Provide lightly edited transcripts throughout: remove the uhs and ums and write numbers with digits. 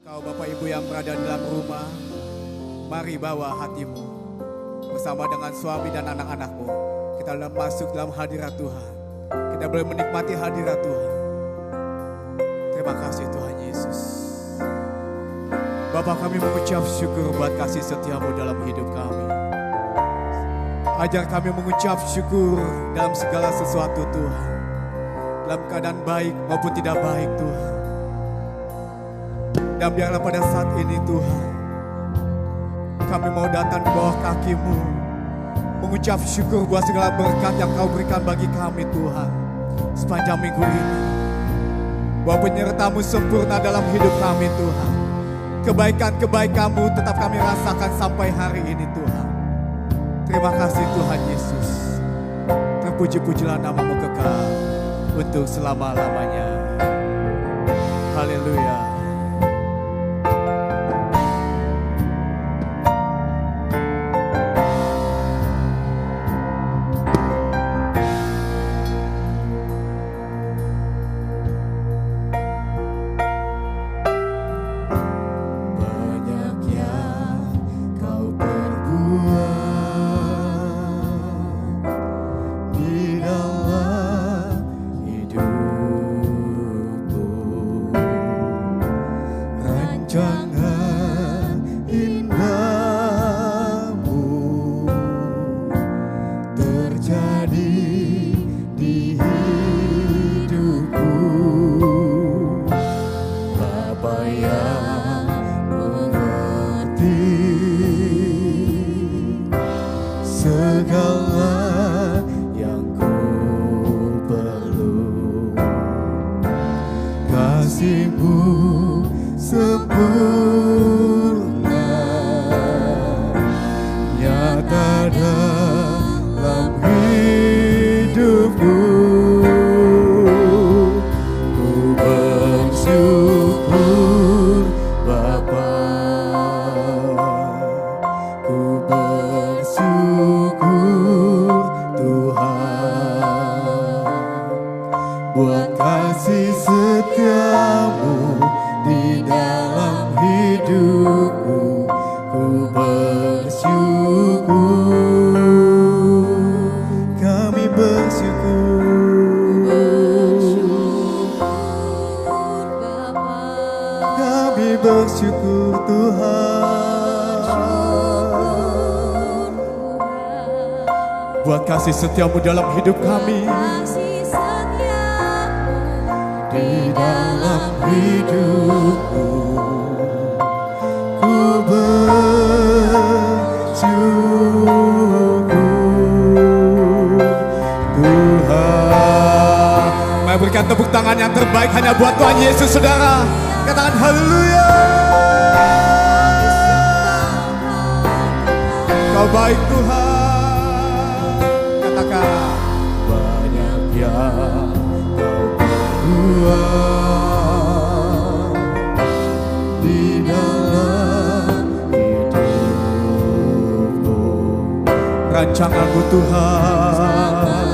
Kau Bapak Ibu yang berada di dalam rumah, mari bawa hatimu bersama dengan suami dan anak-anakmu. Kita masuk dalam hadirat Tuhan. Kita boleh menikmati hadirat Tuhan. Terima kasih Tuhan Yesus. Bapa, kami mengucap syukur buat kasih setiamu dalam hidup kami. Ajar kami mengucap syukur dalam segala sesuatu Tuhan. Dalam keadaan baik maupun tidak baik Tuhan. Dan biarlah pada saat ini Tuhan, kami mau datang di bawah kaki-Mu, mengucap syukur buat segala berkat yang Kau berikan bagi kami Tuhan sepanjang minggu ini. Bahwa penyerta-Mu sempurna dalam hidup kami Tuhan. Kebaikan-kebaikan-Mu tetap kami rasakan sampai hari ini Tuhan. Terima kasih Tuhan Yesus. Terpuji-pujilah nama-Mu kekal untuk selama-lamanya. Haleluya. Setiamu dalam hidup kami, di dalam hidupku, ku bersyukur Tuhan. Mari berikan tepuk tangan yang terbaik hanya buat Tuhan Yesus, saudara. Katakan haleluya. Kau baik Tuhan. Banyak yang Kau perbuat di dalam hidupku. Rancangan-Mu Tuhan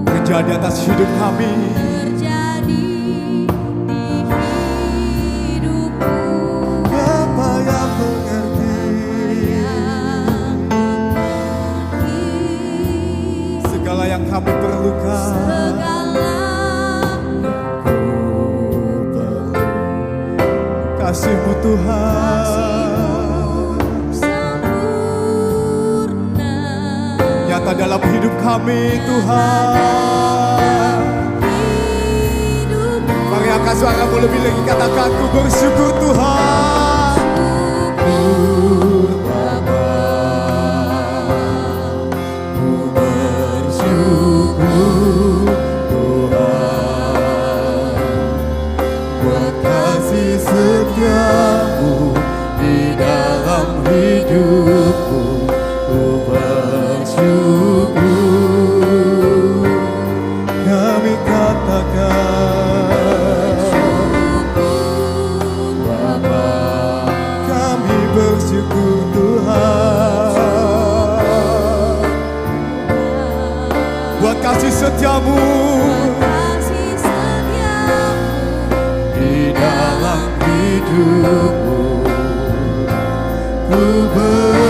terjadi atas hidup kami. Yang kami perlukan, kasih-Mu Tuhan nyata dalam hidup kami Tuhan. Mari angkat suara-Mu lebih lagi, katakan ku bersyukur Tuhan. Setiamu di dalam hidupku, ku bersyukur. Kami katakan Bapa. hidupmu, ku bersyukur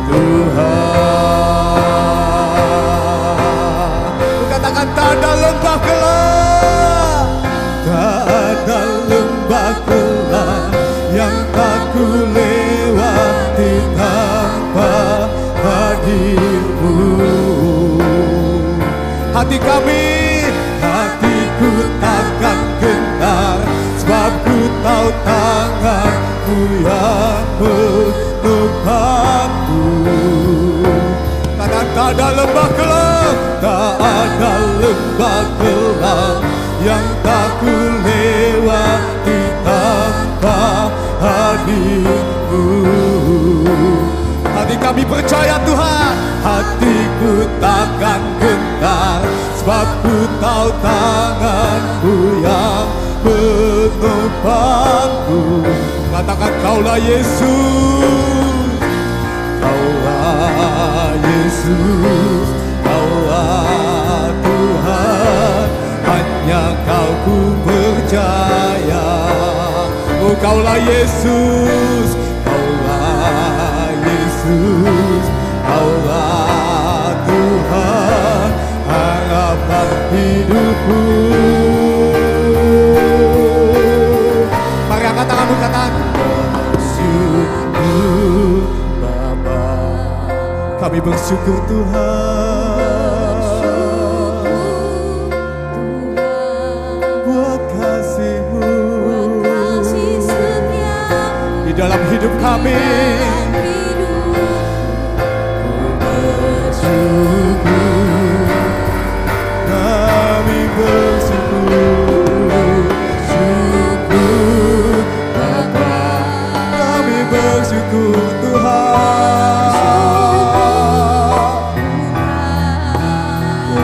Tuhan. Ku katakan tak ada lembah gelap, tak ada lembah gelap yang tak ku lewati tanpa hadirmu. Hati kami, hatiku takkan gentar, sebab ku tahu tanganmu yang menopangku. Karena tak ada lembah gelap, tak ada lembah gelap yang tak ku lewati tanpa hadirmu. Hati kami percaya Tuhan, hatiku takkan gentar, sebab ku tahu tanganmu yang menopangku. Katakan kaulah Yesus, kaulah Yesus, kaulah Tuhan, hanya Kau ku percaya. Oh kaulah Yesus, kaulah Yesus, kaulah Tuhan, harapan hidupku. Mari angkat tanganmu, katakan bersyukur Bapa. Kami bersyukur Tuhan buat kasih-Mu, di dalam hidup kami. Kami bersyukur, syukur Bapa. Kami bersyukur Tuhan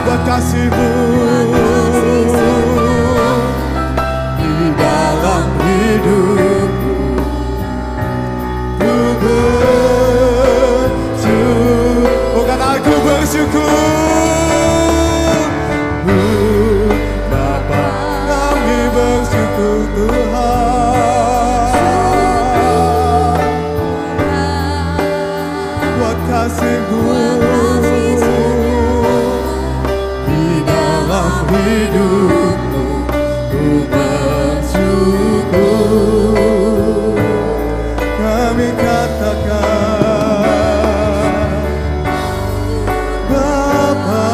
buat kasih-Mu di dalam hidupku. Ku bersyukur, oh kata aku bersyukur Bapa. Kami bersyukur Tuhan buat kasih-Mu di dalam hidupku. Ku bersyukur. Kami katakan Bapa.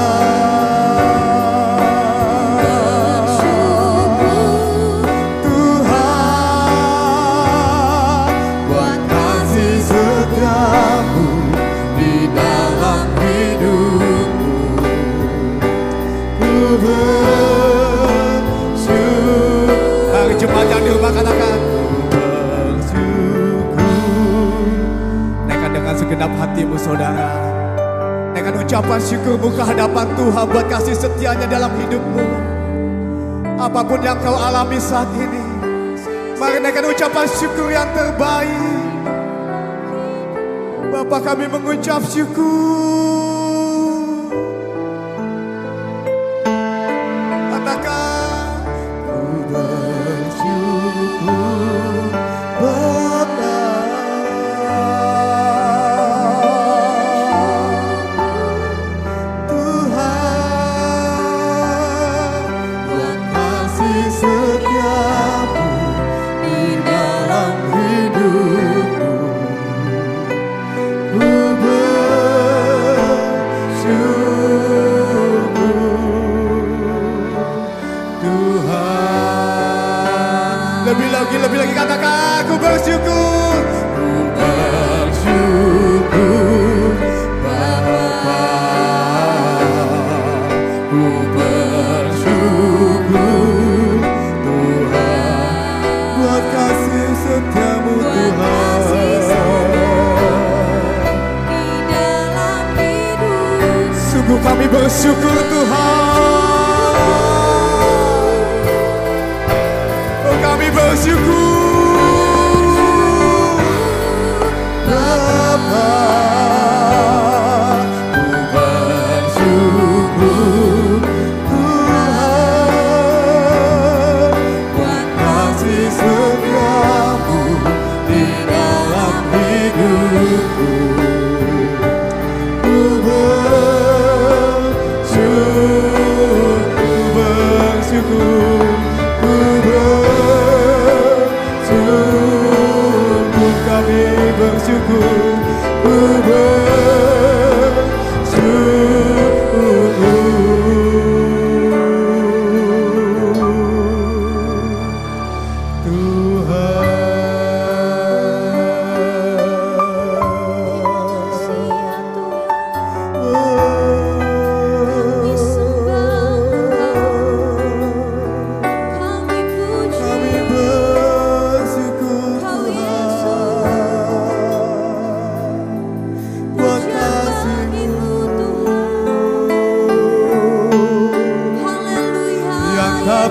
Tuhan buat kasih setiamu di dalam hidupku. Ku bersyukur. Mari jemaat yang di rumah katakan dengan segenap hatimu saudara. Dengan ucapan syukurmu ke hadapan Tuhan buat kasih setianya dalam hidupmu. Apapun yang kau alami saat ini, mari dengan ucapan syukur yang terbaik. Bapa, kami mengucap syukur. Katakan ku bersyukur Bapa. Lebih lagi katakan aku bersyukur. Ku bersyukur Bapa. Ku bersyukur Tuhan buat kasih setiamu Tuhan di dalam hidup. Sungguh kami bersyukur Tuhan. Kami bersyukur Bapa. Ku bersyukur Tuhan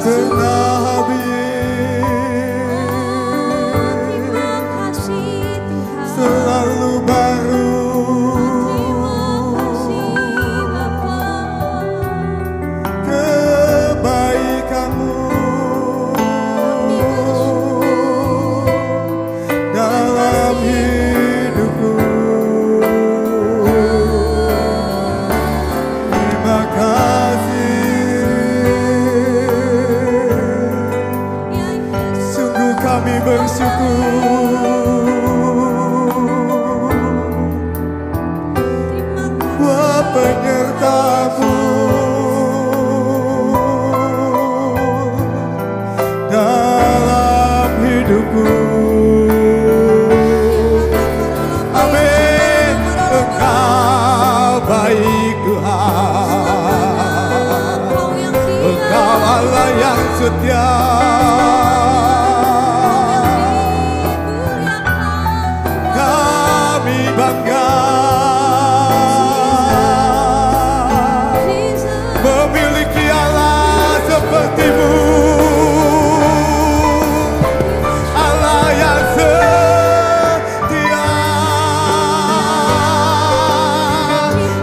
pernah habis. Terima kasih Tuhan. Selalu baru. Terima kasih Bapa. Kebaikanmu dalam hidupku. Terima kasih. Sungguh kami bersyukur. Wah, penyertamu dalam hidupku. Amin. Engkau baik Tuhan. Engkau Allah yang setia. Kami bangga memiliki Allah sepertimu. Allah yang setia.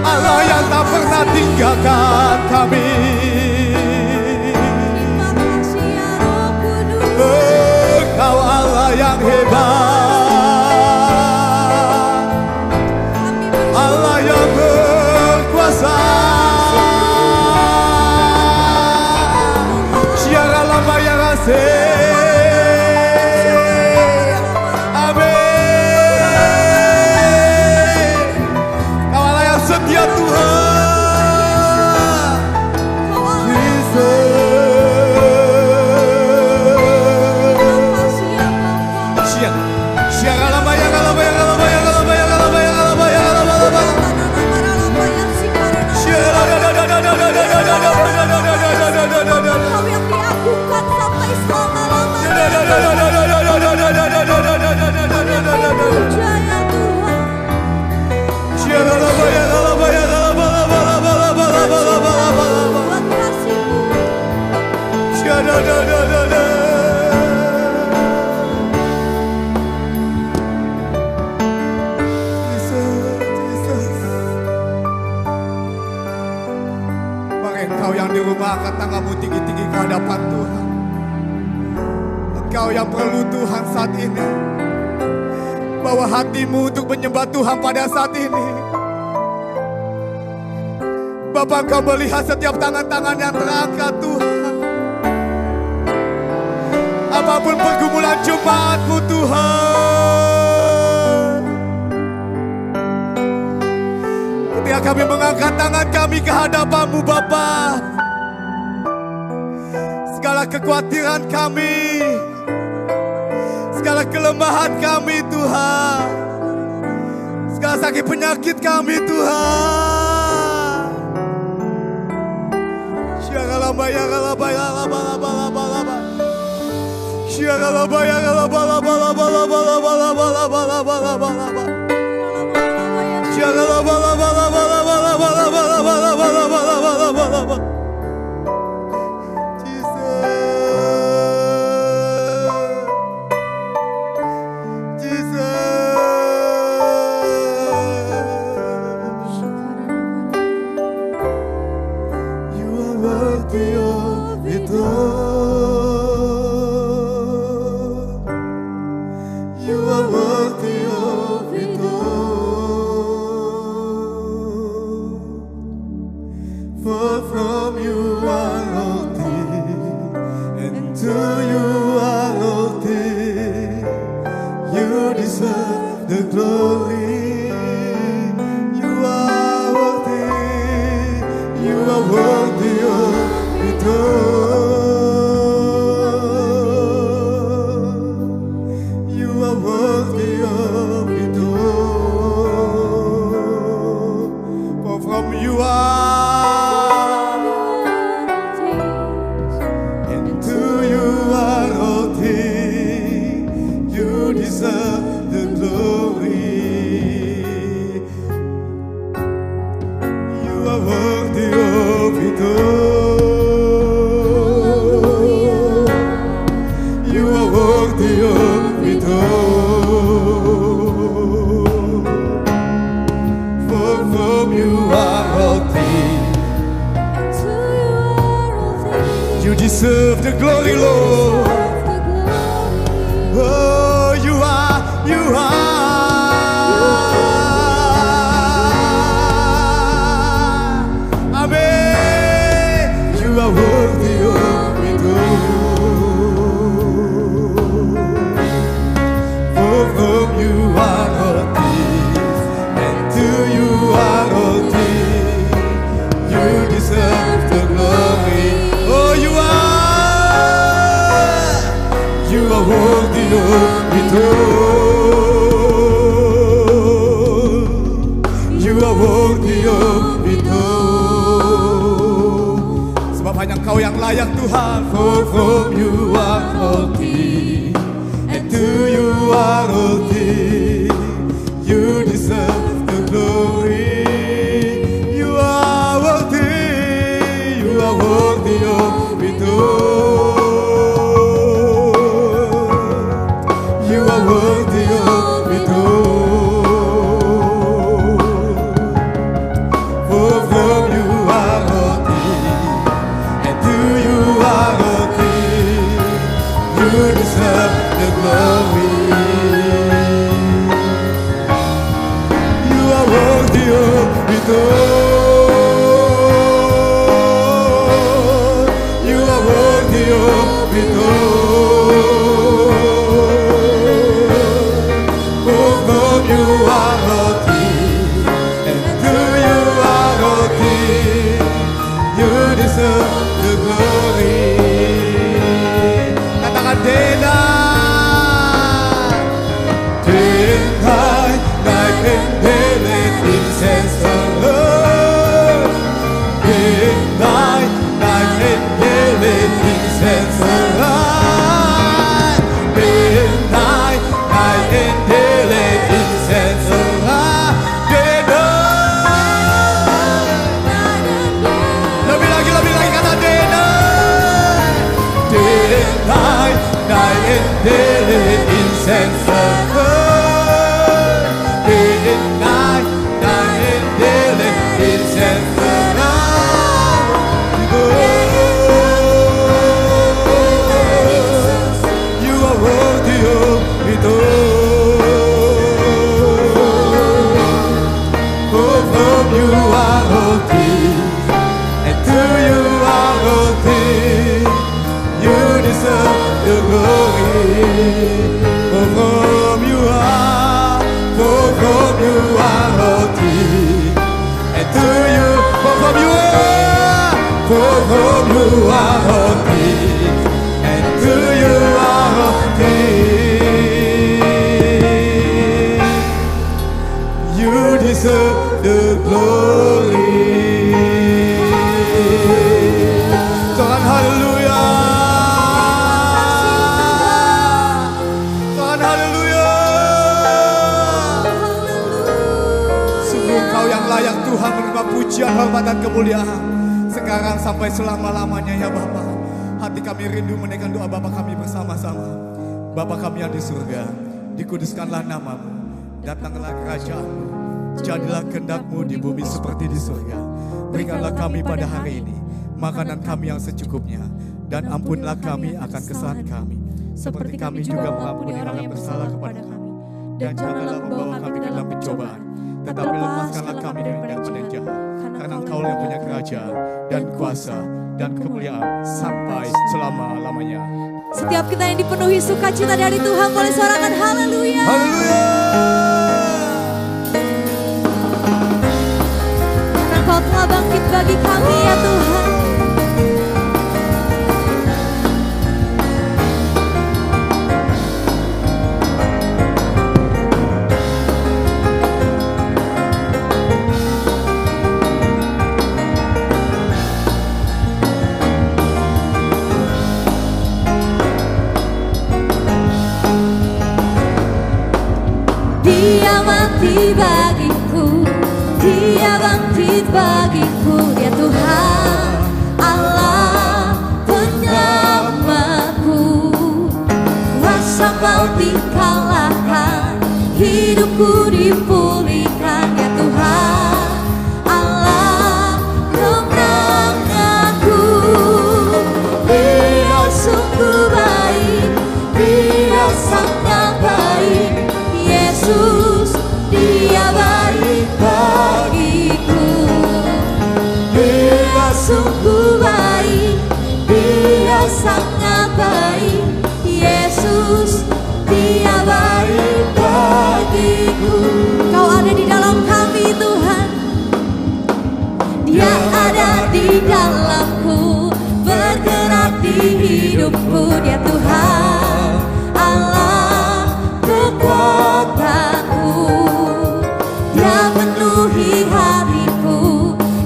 Allah yang tak pernah tinggalkan kami. Engkau Allah yang hebat. Allah yang berkuasa. Siara lama yang asing. Amin. Kau Allah yang setia Tuhan. Jesus. Siara lama yang lama yang lama yang lama yang lama yang lama yang lama lama. Kau yang diagungkan sampai selama-lamanya. Puja ya Tuhan. Buat kasih-Mu. Engkau yang di rumah angkat tanganmu tinggi-tinggi ke hadapan Tuhan. Engkau yang perlu Tuhan saat ini. Bawa hatimu untuk menyembah Tuhan pada saat ini. Bapa, Engkau melihat setiap tangan-tangan yang terangkat Tuhan. Apapun pergumulan jemaat-Mu Tuhan. Ketika kami mengangkat tangan kami ke hadapan-Mu Bapa, segala kekhawatiran kami, segala kelemahan kami Tuhan, segala sakit penyakit kami Tuhan. Syaralabaya galabaya laba laba laba laba. Syaralabaya galaba laba laba laba laba laba laba laba laba laba. Hallelujah. the glory, Lord. Oh, you are. Amen. You are worthy of it all. For from you are all things, and to you are all things. You deserve the glory. Oh, you are worthy of it all. You are worthy of it all. Sebab hanya Engkau yang layak Tuhan. For from you are all things, and to you are all things. You deserve the glory. You are worthy. You are worthy of it all. You are worthy of it all. For from you are all things, and to you are all things. You deserve the glory. You are worthy of it all. You are worthy of it all. For from you are all things, and to you are all things. You deserve the glory. Katakan Dena. Night and day, let incense alone. Night and day, let incense alive. Night and day, let incense alive. Lebih lagi kata Dena. Night and day, let incense alive. Pujian, hormat dan kemuliaan sekarang sampai selama-lamanya ya Bapa. Hati kami rindu menaikkan doa Bapa kami bersama-sama. Bapa kami yang di surga, dikuduskanlah namamu, datanglah kerajaanmu, jadilah kehendak-Mu di bumi seperti di surga. Berikanlah kami pada hari ini makanan kami yang secukupnya, dan ampunlah kami akan kesalahan kami, seperti kami juga mengampuni orang yang bersalah kepada kami. Dan janganlah membawa kami ke dalam pencobaan, tetapi lepaskanlah kami dari daripada jahat. Karena Engkau yang punya kerajaan dan kuasa dan kemuliaan sampai selama-lamanya. Setiap kita yang dipenuhi sukacita dari Tuhan boleh suarakan haleluya. Haleluya. Karena Engkau telah bangkit bagi kami ya Tuhan. Dia mati bagiku, Dia bangkit bagiku, Dia Tuhan Allah penyelamatku. Kuasa maut dikalahkan, hidupku dipulihkan, ya Tuhan Allah kemenanganku. Dia Dia sungguh baik, Dia sangat baik. Yesus, Dia baik bagiku. Kau ada di dalam kami Tuhan, Dia ada di dalamku, bergerak di hidupku. Dia Tuhan Allah kekuatanku, Dia penuhi hatiku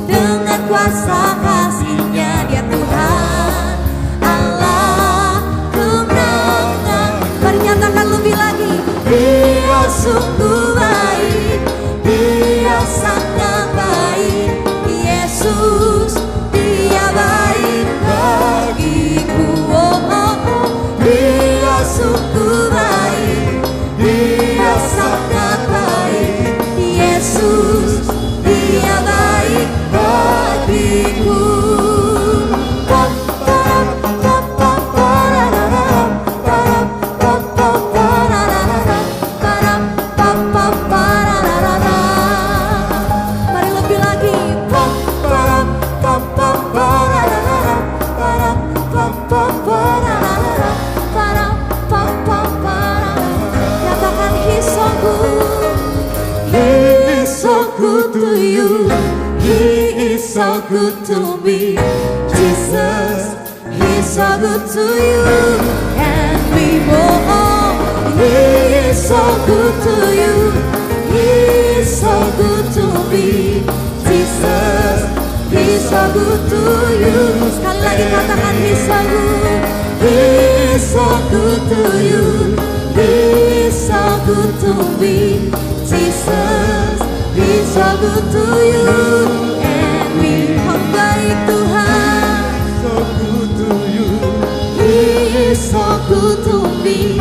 dengan kuasa kasih-Nya. Dia Tuhan Allah kemenangan. Mari nyatakan lebih lagi. Dia sungguh baik, Dia sangat baik. Yesus, Dia baik bagiku. Oh, oh, oh. Dia sungguh baik, Dia sangat baik. Yesus, Dia baik bagiku. Mari lebih lagi. Katakan He's so good, He is so good to you, He is so good to me. Jesus, He's so good to you and me. Oh, He is so good to you, He is so good to me. Jesus, He's so good to you. Sekali lagi katakan He's so good, He is so good to you, He is so good to me. Jesus, He's so good to you and me. Kau baik Tuhan, So good to you, He is so good to me.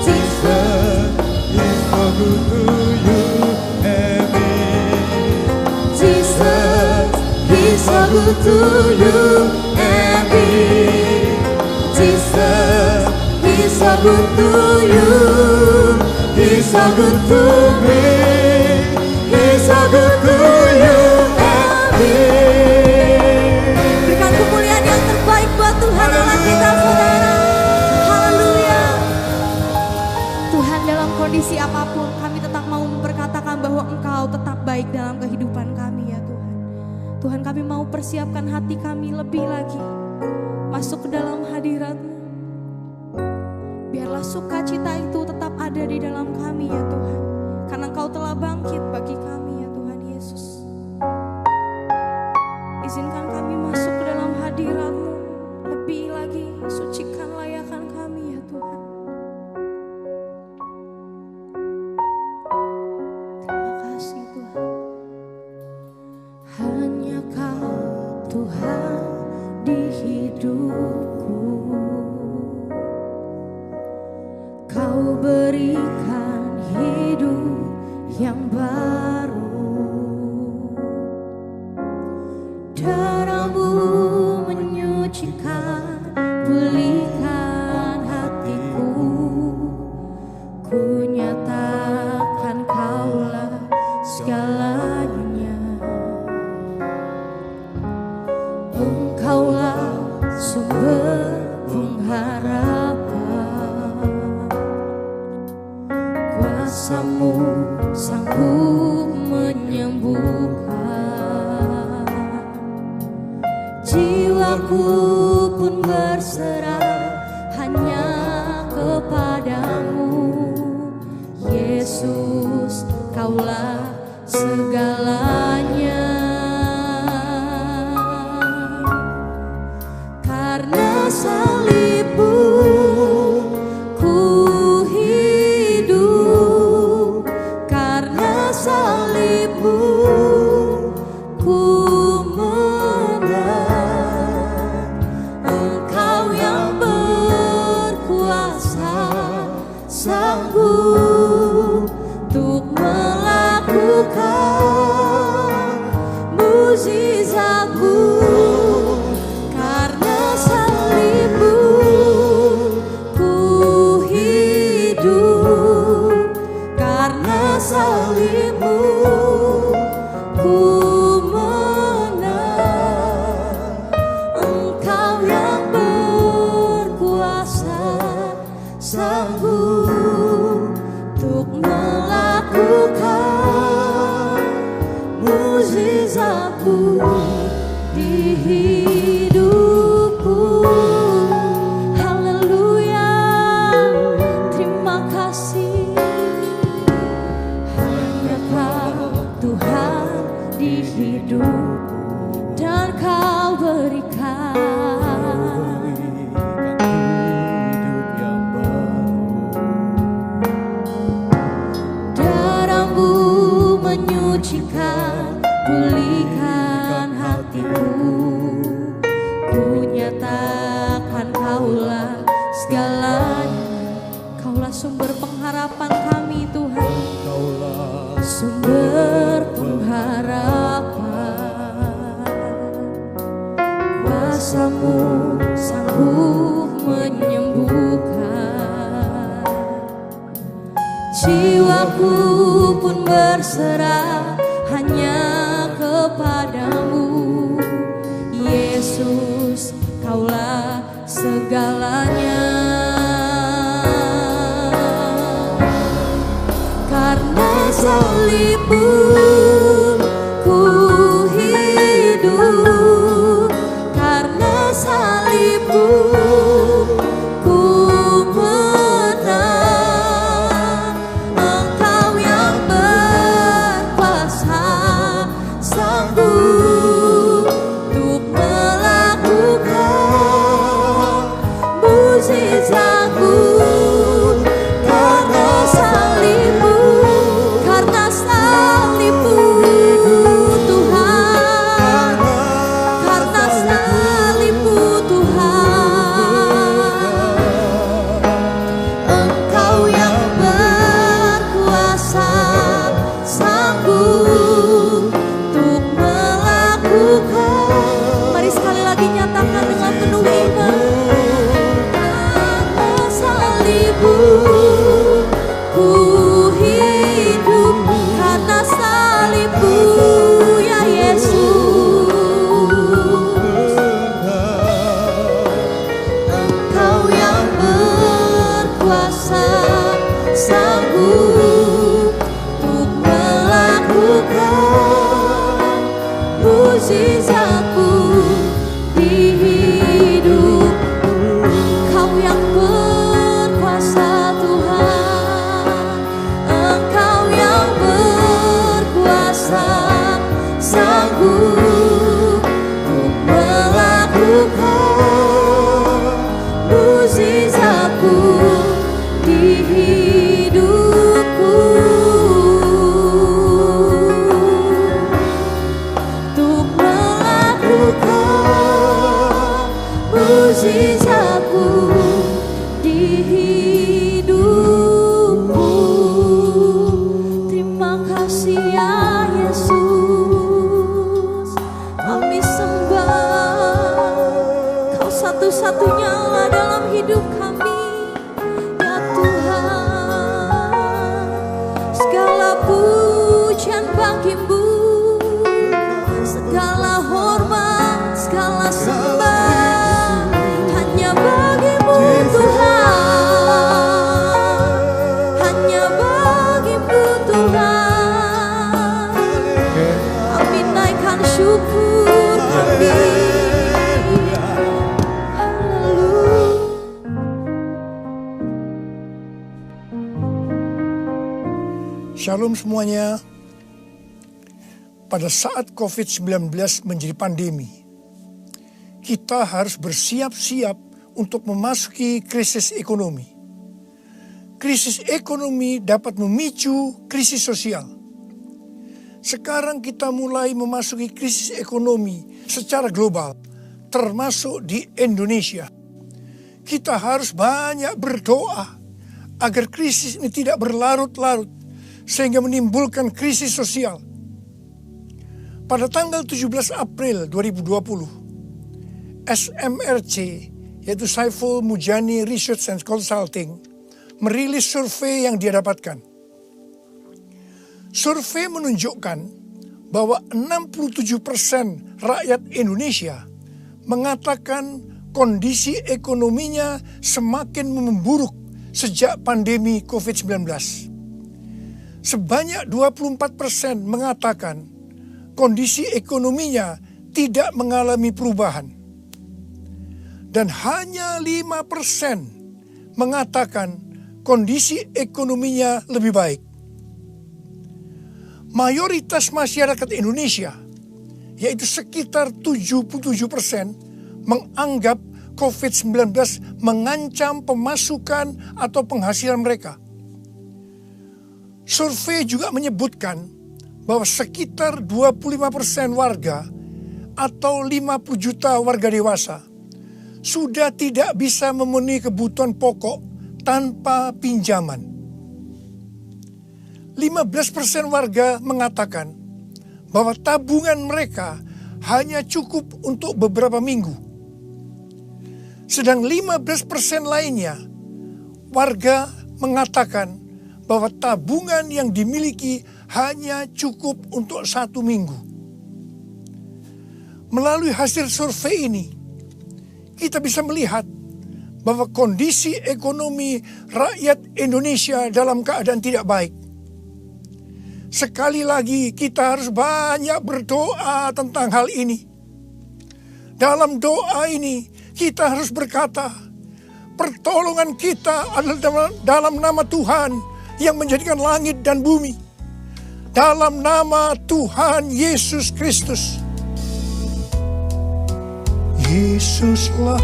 Jesus, He's so good to you and me. Jesus, He's so good to you and me. Jesus, He's so good to you, He's so good to me. He's so good to you and me. Berikan kemuliaan yang terbaik buat Tuhan Allah kita, saudara. Haleluya. Tuhan, dalam kondisi apapun kami tetap mau memperkatakan bahwa Engkau tetap baik dalam kehidupan kami ya Tuhan. Tuhan, kami mau persiapkan hati kami lebih lagi masuk ke dalam hadirat-Mu. Biarlah sukacita itu tetap ada di dalam kami ya Tuhan, karena Engkau telah bangkit bagi kami ya Tuhan Yesus. Izinkan kami masuk ke dalam hadirat-Mu lebih lagi, sucikan layakan kami ya Tuhan. Terima kasih Tuhan. Hanya Kau Tuhan di hidupku, Kau berikan hidup yang baru. Darah-Mu menyucikan, pulihkan hatiku. Ku nyatakan Kaulah segalanya. Engkaulah sumber pengharapan, kuasa-Mu sanggup menyembuhkan. Jiwaku pun berserah hanya kepadamu. Yesus, Kaulah segalanya. Karena salib-Mu ku hidup, karena salib-Mu ku menang. Engkau yang berkuasa, sanggup untuk melakukan hidupku. Haleluya, terima kasih. Hanya Kau Tuhan di hidup dan Kau berikan hidup yang baru. darah-Mu menyucikan, pulihkan hatiku. Ku nyatakan Kaulah segalanya. Kaulah sumber pengharapan kami Tuhan, Kaulah sumber pengharapan. Kuasa-Mu sanggup menyembuhkan. Jiwaku pun berserah hanya kepadamu. Yesus, Kaulah segalanya. Karena salib-Mu ku hidup, karena salib-Mu ku menang. Engkau yang berkuasa, sanggup untuk melakukan mukjizat-Mu. Karena salib-Mu, karena salib-Mu Tuhan, karena salib-Mu Tuhan. Engkau yang berkuasa, sanggup untuk melakukan. Mari sekali lagi nyatakan dengan penuh iman. Karena salib-Mu ku hidup, karena salib-Mu ya Yesus. Engkau yang berkuasa, sanggup untuk melakukan mukjizat-Mu di hidupku. Kau yang berkuasa Tuhan, Engkau yang berkuasa, sanggup untuk melakukan mukjizat-Mu di hidupku. Untuk melakukan mukjizat-Mu di hidupku. Terima kasih ya Yesus, kami sembah. Kau satu-satunya Allah dalam hidup kami ya Tuhan. Segala pujian bagi-Mu, segala hormat, segala sembah hanya bagi-Mu Tuhan, hanya bagi-Mu Tuhan. Kami naikkan syukur kami. Haleluya. Shalom semuanya. Pada saat COVID-19 menjadi pandemi, kita harus bersiap-siap untuk memasuki krisis ekonomi. Krisis ekonomi dapat memicu krisis sosial. Sekarang kita mulai memasuki krisis ekonomi secara global, termasuk di Indonesia. Kita harus banyak berdoa agar krisis ini tidak berlarut-larut sehingga menimbulkan krisis sosial. Pada tanggal 17 April 2020, SMRC, yaitu Saiful Mujani Research and Consulting, merilis survei yang dia dapatkan. Survei menunjukkan bahwa 67% rakyat Indonesia mengatakan kondisi ekonominya semakin memburuk sejak pandemi COVID-19. Sebanyak 24% mengatakan kondisi ekonominya tidak mengalami perubahan. Dan hanya 5% mengatakan kondisi ekonominya lebih baik. Mayoritas masyarakat Indonesia, yaitu sekitar 77%, menganggap COVID-19 mengancam pemasukan atau penghasilan mereka. Survei juga menyebutkan bahwa sekitar 25% warga atau 50 juta warga dewasa sudah tidak bisa memenuhi kebutuhan pokok tanpa pinjaman. 15% warga mengatakan bahwa tabungan mereka hanya cukup untuk beberapa minggu. Sedang 15% lainnya, warga mengatakan bahwa tabungan yang dimiliki hanya cukup untuk 1 minggu. Melalui hasil survei ini, kita bisa melihat bahwa kondisi ekonomi rakyat Indonesia dalam keadaan tidak baik. Sekali lagi kita harus banyak berdoa tentang hal ini. Dalam doa ini kita harus berkata, pertolongan kita adalah dalam nama Tuhan yang menjadikan langit dan bumi. Dalam nama Tuhan Yesus Kristus. Yesuslah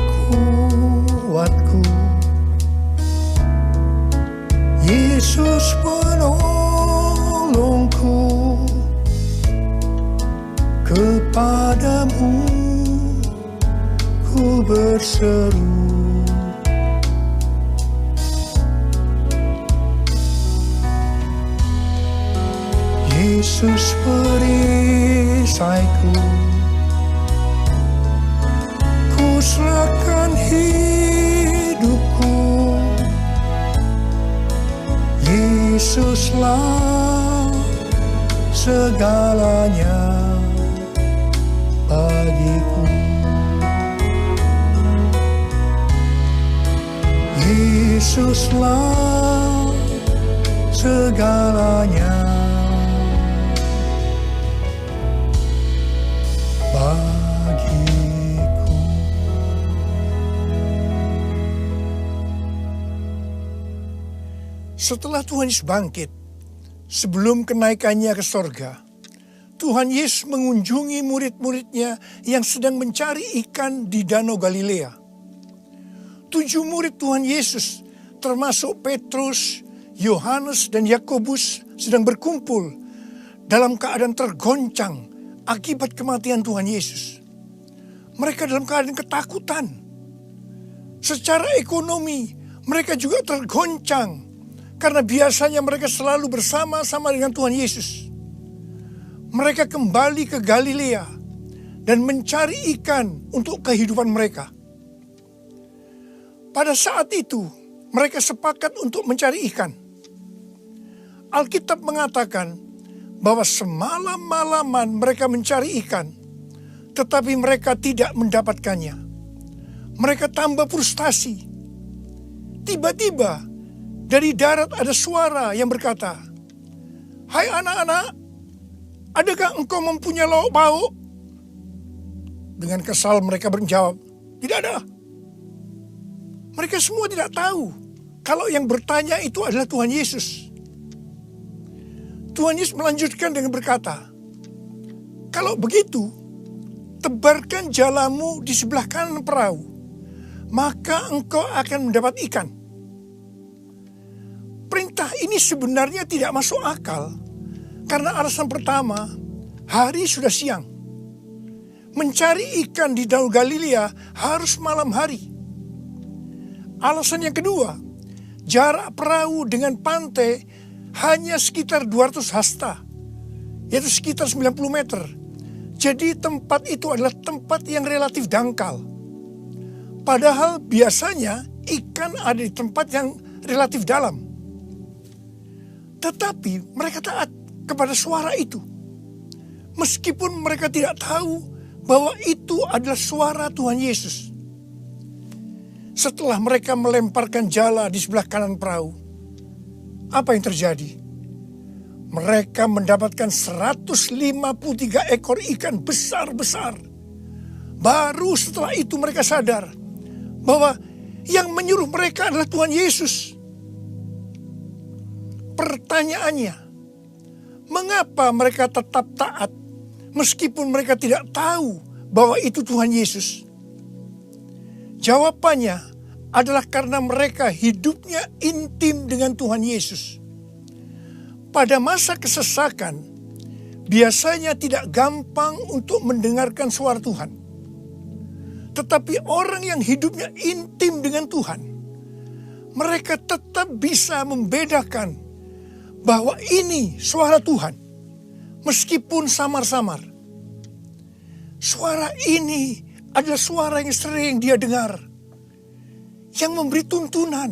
kuatku, Yesus penolongku, kepadamu ku berseru. Yesus perisaiku, ku serahkan hidupku. Yesuslah segalanya bagiku. Yesuslah segalanya bagiku. Setelah Tuhan Yesus bangkit, sebelum kenaikannya ke sorga, Tuhan Yesus mengunjungi murid-muridnya yang sedang mencari ikan di Danau Galilea. 7 murid Tuhan Yesus, termasuk Petrus, Yohanes, dan Yakobus, sedang berkumpul dalam keadaan tergoncang akibat kematian Tuhan Yesus. Mereka dalam keadaan ketakutan. Secara ekonomi, mereka juga tergoncang karena biasanya mereka selalu bersama-sama dengan Tuhan Yesus. Mereka kembali ke Galilea dan mencari ikan untuk kehidupan mereka. Pada saat itu, mereka sepakat untuk mencari ikan. Alkitab mengatakan bahwa semalam-malaman mereka mencari ikan, tetapi mereka tidak mendapatkannya. Mereka tambah frustasi. Tiba-tiba, dari darat ada suara yang berkata, "Hai anak-anak, adakah engkau mempunyai lauk pauk?" Dengan kesal mereka menjawab, "Tidak ada." Mereka semua tidak tahu kalau yang bertanya itu adalah Tuhan Yesus. Tuhan Yesus melanjutkan dengan berkata, "Kalau begitu, tebarkan jalamu di sebelah kanan perahu, maka engkau akan mendapat ikan." Perintah ini sebenarnya tidak masuk akal, karena alasan pertama, hari sudah siang. Mencari ikan di Danau Galilea harus malam hari. Alasan yang kedua, jarak perahu dengan pantai hanya sekitar 200 hasta, yaitu sekitar 90 meter. Jadi tempat itu adalah tempat yang relatif dangkal. Padahal biasanya ikan ada di tempat yang relatif dalam. Tetapi mereka taat kepada suara itu. Meskipun mereka tidak tahu bahwa itu adalah suara Tuhan Yesus. Setelah mereka melemparkan jala di sebelah kanan perahu, apa yang terjadi? Mereka mendapatkan 153 ekor ikan besar-besar Baru setelah itu mereka sadar bahwa yang menyuruh mereka adalah Tuhan Yesus. Pertanyaannya, mengapa mereka tetap taat meskipun mereka tidak tahu bahwa itu Tuhan Yesus? Jawabannya adalah karena mereka hidupnya intim dengan Tuhan Yesus. Pada masa kesesakan, biasanya tidak gampang untuk mendengarkan suara Tuhan. Tetapi orang yang hidupnya intim dengan Tuhan, mereka tetap bisa membedakan bahwa ini suara Tuhan, meskipun samar-samar. Suara ini adalah suara yang sering dia dengar, yang memberi tuntunan,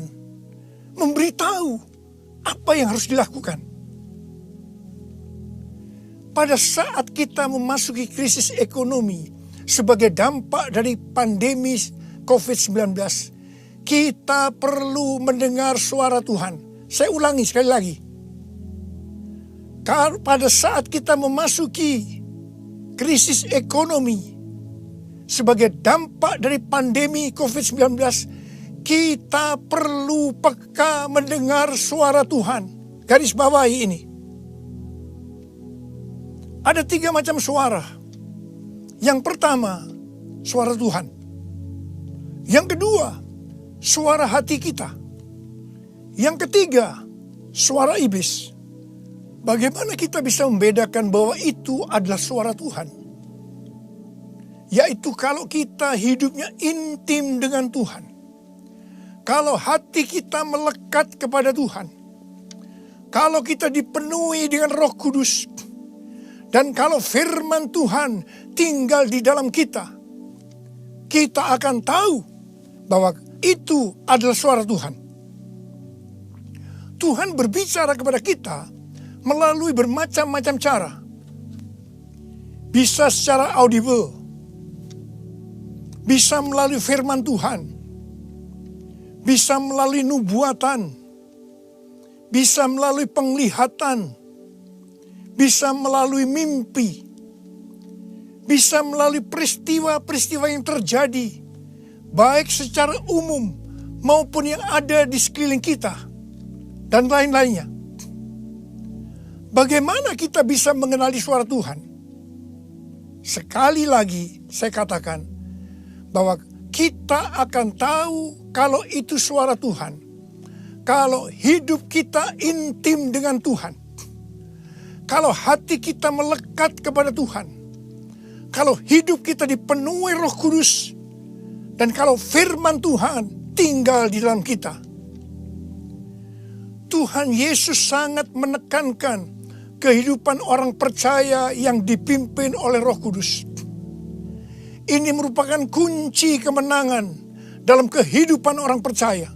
memberitahu apa yang harus dilakukan. Pada saat kita memasuki krisis ekonomi sebagai dampak dari pandemi COVID-19, kita perlu mendengar suara Tuhan. Saya ulangi sekali lagi. Pada saat kita memasuki krisis ekonomi sebagai dampak dari pandemi COVID-19, kita perlu peka mendengar suara Tuhan. Garis bawahi ini. Ada 3 macam suara. Yang pertama, suara Tuhan. Yang kedua, suara hati kita. Yang ketiga, suara iblis. Bagaimana kita bisa membedakan bahwa itu adalah suara Tuhan? Yaitu kalau kita hidupnya intim dengan Tuhan. Kalau hati kita melekat kepada Tuhan. Kalau kita dipenuhi dengan Roh Kudus. Dan kalau firman Tuhan tinggal di dalam kita, kita akan tahu bahwa itu adalah suara Tuhan. Tuhan berbicara kepada kita melalui bermacam-macam cara. Bisa secara audible, bisa melalui firman Tuhan, bisa melalui nubuatan, bisa melalui penglihatan, bisa melalui mimpi, bisa melalui peristiwa-peristiwa yang terjadi, baik secara umum maupun yang ada di sekeliling kita, dan lain-lainnya. Bagaimana kita bisa mengenali suara Tuhan? Sekali lagi saya katakan bahwa kita akan tahu kalau itu suara Tuhan, kalau hidup kita intim dengan Tuhan. Kalau hati kita melekat kepada Tuhan, kalau hidup kita dipenuhi Roh Kudus, dan kalau firman Tuhan tinggal di dalam kita. Tuhan Yesus sangat menekankan kehidupan orang percaya yang dipimpin oleh Roh Kudus. Ini merupakan kunci kemenangan dalam kehidupan orang percaya.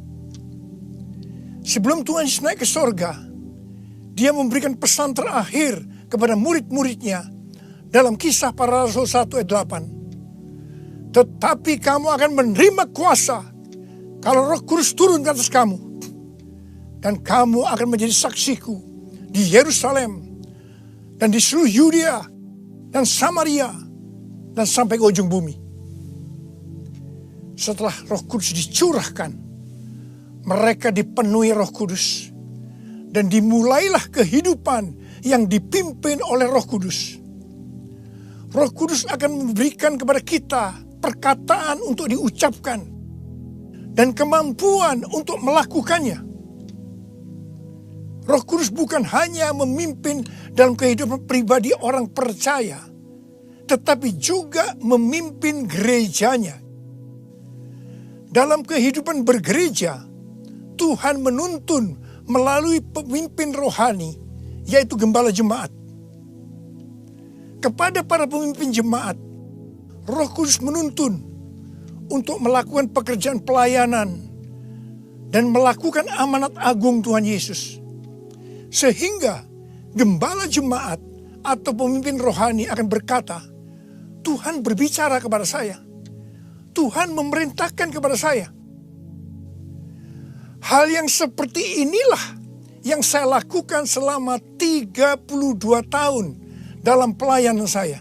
Sebelum Tuhan Yesus naik ke sorga, Dia memberikan pesan terakhir kepada murid-muridnya dalam Kisah Para Rasul 1 ayat 8. Tetapi kamu akan menerima kuasa kalau Roh Kudus turun ke atas kamu. Dan kamu akan menjadi saksiku di Yerusalem dan di seluruh Yudea dan Samaria dan sampai ke ujung bumi. Setelah Roh Kudus dicurahkan, mereka dipenuhi Roh Kudus. Dan dimulailah kehidupan yang dipimpin oleh Roh Kudus. Roh Kudus akan memberikan kepada kita perkataan untuk diucapkan dan kemampuan untuk melakukannya. Roh Kudus bukan hanya memimpin dalam kehidupan pribadi orang percaya, tetapi juga memimpin gerejanya. Dalam kehidupan bergereja, Tuhan menuntun melalui pemimpin rohani, yaitu gembala jemaat. Kepada para pemimpin jemaat, Roh Kudus menuntun untuk melakukan pekerjaan pelayanan dan melakukan amanat agung Tuhan Yesus. Sehingga gembala jemaat atau pemimpin rohani akan berkata, Tuhan berbicara kepada saya. Tuhan memerintahkan kepada saya. Hal yang seperti inilah yang saya lakukan selama 32 tahun dalam pelayanan saya.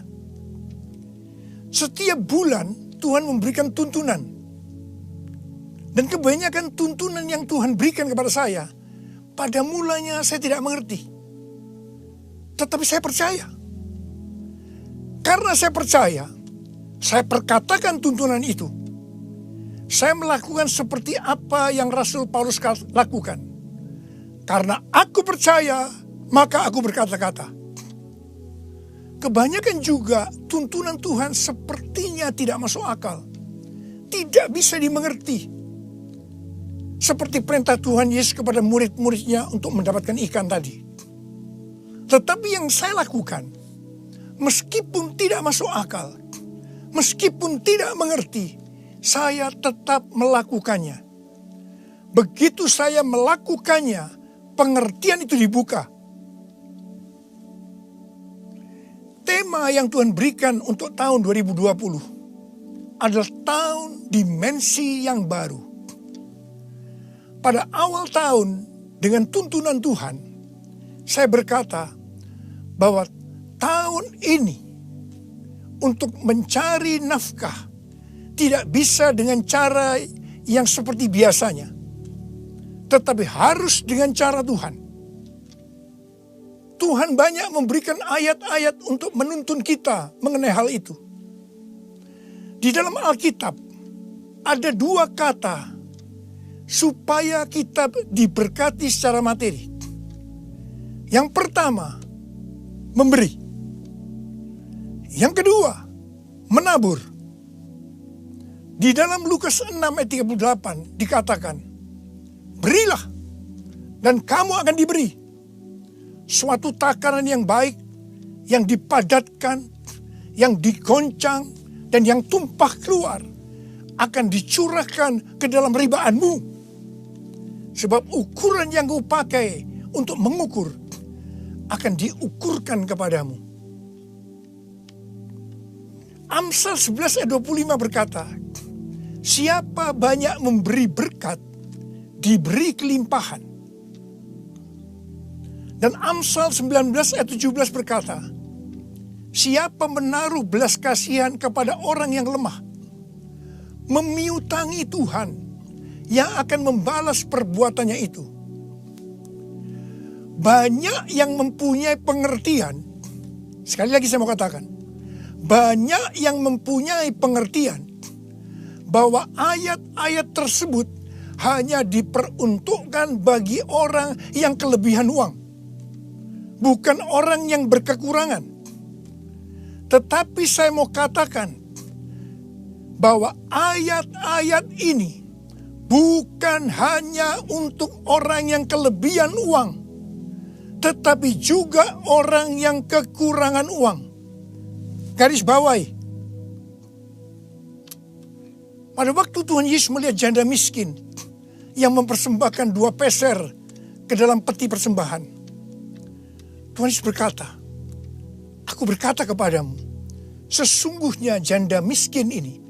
Setiap bulan Tuhan memberikan tuntunan. Dan kebanyakan tuntunan yang Tuhan berikan kepada saya, pada mulanya saya tidak mengerti. Tetapi saya percaya. Karena saya percaya, saya perkatakan tuntunan itu. Saya melakukan seperti apa yang Rasul Paulus lakukan. Karena aku percaya, maka aku berkata-kata. Kebanyakan juga tuntunan Tuhan sepertinya tidak masuk akal. Tidak bisa dimengerti. Seperti perintah Tuhan Yesus kepada murid-muridnya untuk mendapatkan ikan tadi. Tetapi yang saya lakukan, meskipun tidak masuk akal, meskipun tidak mengerti, saya tetap melakukannya. Begitu saya melakukannya, pengertian itu dibuka. Tema yang Tuhan berikan untuk tahun 2020 adalah tahun dimensi yang baru. Pada awal tahun dengan tuntunan Tuhan, saya berkata bahwa tahun ini untuk mencari nafkah tidak bisa dengan cara yang seperti biasanya, tetapi harus dengan cara Tuhan. Tuhan banyak memberikan ayat-ayat untuk menuntun kita mengenai hal itu. Di dalam Alkitab ada 2 kata supaya kita diberkati secara materi. Yang pertama, memberi. Yang kedua, menabur. Di dalam Lukas 6 ayat 38 dikatakan, berilah dan kamu akan diberi. Suatu takaran yang baik, yang dipadatkan, yang digoncang, dan yang tumpah keluar akan dicurahkan ke dalam ribaanmu. Sebab ukuran yang kau pakai untuk mengukur akan diukurkan kepadamu. Amsal 11 ayat 25 berkata, siapa banyak memberi berkat, diberi kelimpahan. Dan Amsal 19 ayat 17 berkata, siapa menaruh belas kasihan kepada orang yang lemah, memiutangi Tuhan yang akan membalas perbuatannya itu. Banyak yang mempunyai pengertian, sekali lagi saya mau katakan, banyak yang mempunyai pengertian bahwa ayat-ayat tersebut hanya diperuntukkan bagi orang yang kelebihan uang. Bukan orang yang berkekurangan. Tetapi saya mau katakan bahwa ayat-ayat ini bukan hanya untuk orang yang kelebihan uang, tetapi juga orang yang kekurangan uang. Garis bawahi. Pada waktu Tuhan Yesus melihat janda miskin yang mempersembahkan 2 peser ke dalam peti persembahan, Tuhan Yesus berkata, aku berkata kepadamu, sesungguhnya janda miskin ini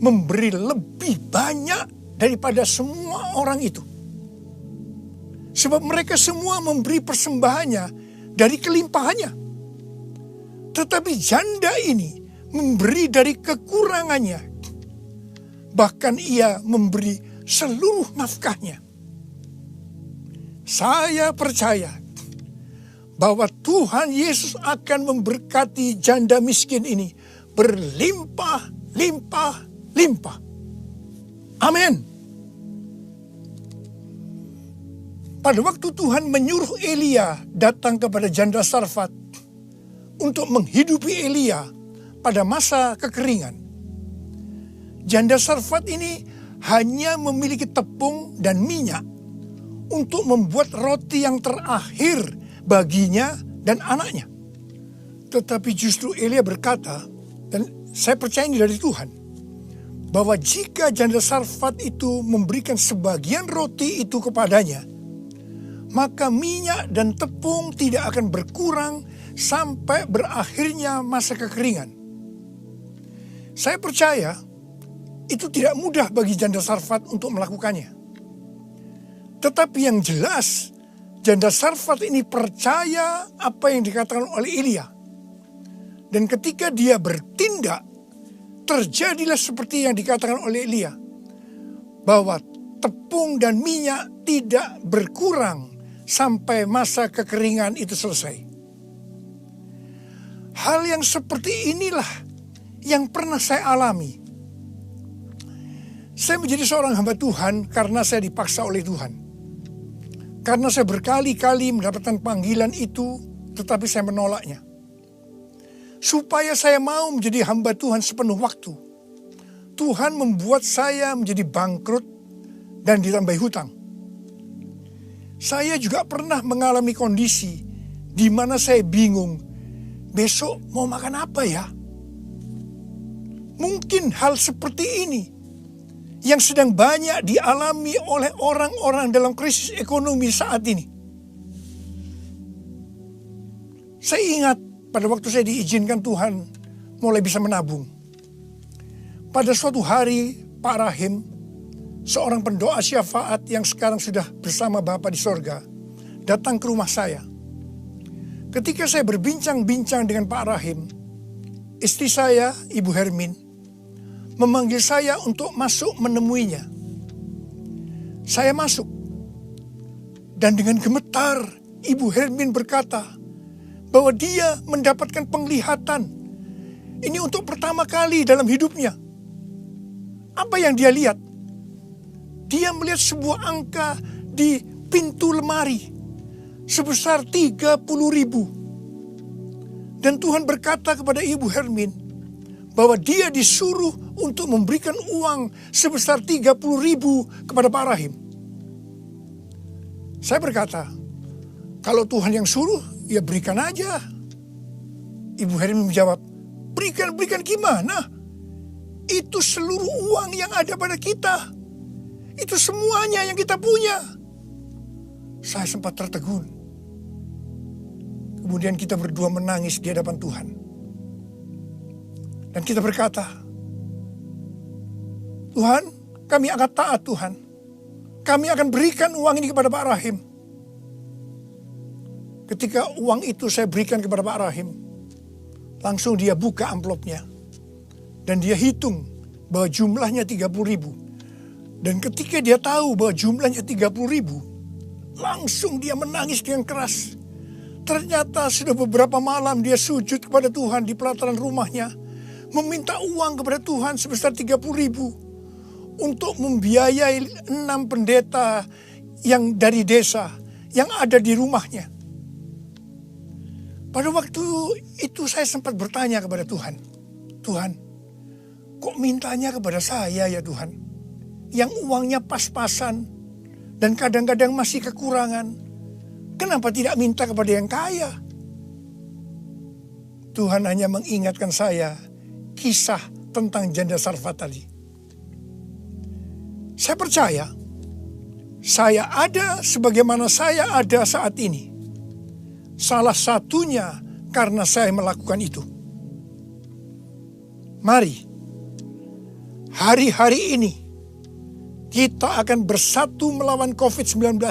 memberi lebih banyak daripada semua orang itu. Sebab mereka semua memberi persembahannya dari kelimpahannya. Tetapi janda ini memberi dari kekurangannya. Bahkan ia memberi seluruh nafkahnya. Saya percaya bahwa Tuhan Yesus akan memberkati janda miskin ini berlimpah-limpah-limpah. Amin. Pada waktu Tuhan menyuruh Elia datang kepada janda Sarfat untuk menghidupi Elia pada masa kekeringan, janda Sarfat ini hanya memiliki tepung dan minyak untuk membuat roti yang terakhir baginya dan anaknya. Tetapi justru Elia berkata, dan saya percaya ini dari Tuhan, bahwa jika janda Sarfat itu memberikan sebagian roti itu kepadanya, maka minyak dan tepung tidak akan berkurang sampai berakhirnya masa kekeringan. Saya percaya itu tidak mudah bagi janda Sarfat untuk melakukannya. Tetapi yang jelas, janda Sarfat ini percaya apa yang dikatakan oleh Elia. Dan ketika dia bertindak, terjadilah seperti yang dikatakan oleh Elia, bahwa tepung dan minyak tidak berkurang sampai masa kekeringan itu selesai. Hal yang seperti inilah yang pernah saya alami. Saya menjadi seorang hamba Tuhan karena saya dipaksa oleh Tuhan. Karena saya berkali-kali mendapatkan panggilan itu, tetapi saya menolaknya. Supaya saya mau menjadi hamba Tuhan sepenuh waktu, Tuhan membuat saya menjadi bangkrut dan ditambahi hutang. Saya juga pernah mengalami kondisi di mana saya bingung, besok mau makan apa ya? Mungkin hal seperti ini yang sedang banyak dialami oleh orang-orang dalam krisis ekonomi saat ini. Saya ingat pada waktu saya diizinkan Tuhan mulai bisa menabung. Pada suatu hari Pak Rahim, seorang pendoa syafaat yang sekarang sudah bersama Bapa di sorga, datang ke rumah saya. Ketika saya berbincang-bincang dengan Pak Rahim, istri saya, Ibu Hermin, memanggil saya untuk masuk menemuinya. Saya masuk, dan dengan gemetar Ibu Hermin berkata bahwa dia mendapatkan penglihatan. Ini untuk pertama kali dalam hidupnya. Apa yang dia lihat? Dia melihat sebuah angka di pintu lemari sebesar 30.000. Dan Tuhan berkata kepada Ibu Hermin bahwa dia disuruh untuk memberikan uang sebesar 30.000 kepada Pak Rahim. Saya berkata, kalau Tuhan yang suruh, ya berikan aja. Ibu Hermin menjawab, berikan gimana? Itu seluruh uang yang ada pada kita. Itu semuanya yang kita punya. Saya sempat tertegun. Kemudian kita berdua menangis di hadapan Tuhan. Dan kita berkata, Tuhan, kami akan taat Tuhan. Kami akan berikan uang ini kepada Pak Rahim. Ketika uang itu saya berikan kepada Pak Rahim, langsung dia buka amplopnya. Dan dia hitung bahwa jumlahnya 30.000. Dan ketika dia tahu bahwa jumlahnya 30.000, langsung dia menangis dengan keras. Ternyata sudah beberapa malam dia sujud kepada Tuhan di pelataran rumahnya, meminta uang kepada Tuhan sebesar 30.000 untuk membiayai 6 pendeta yang dari desa yang ada di rumahnya. Pada waktu itu saya sempat bertanya kepada Tuhan, Tuhan, kok mintanya kepada saya ya Tuhan, yang uangnya pas-pasan dan kadang-kadang masih kekurangan, kenapa tidak minta kepada yang kaya? Tuhan hanya mengingatkan saya kisah tentang janda Sarfat tadi. Saya percaya, saya ada sebagaimana saya ada saat ini. Salah satunya karena saya melakukan itu. Mari, hari-hari ini kita akan bersatu melawan COVID-19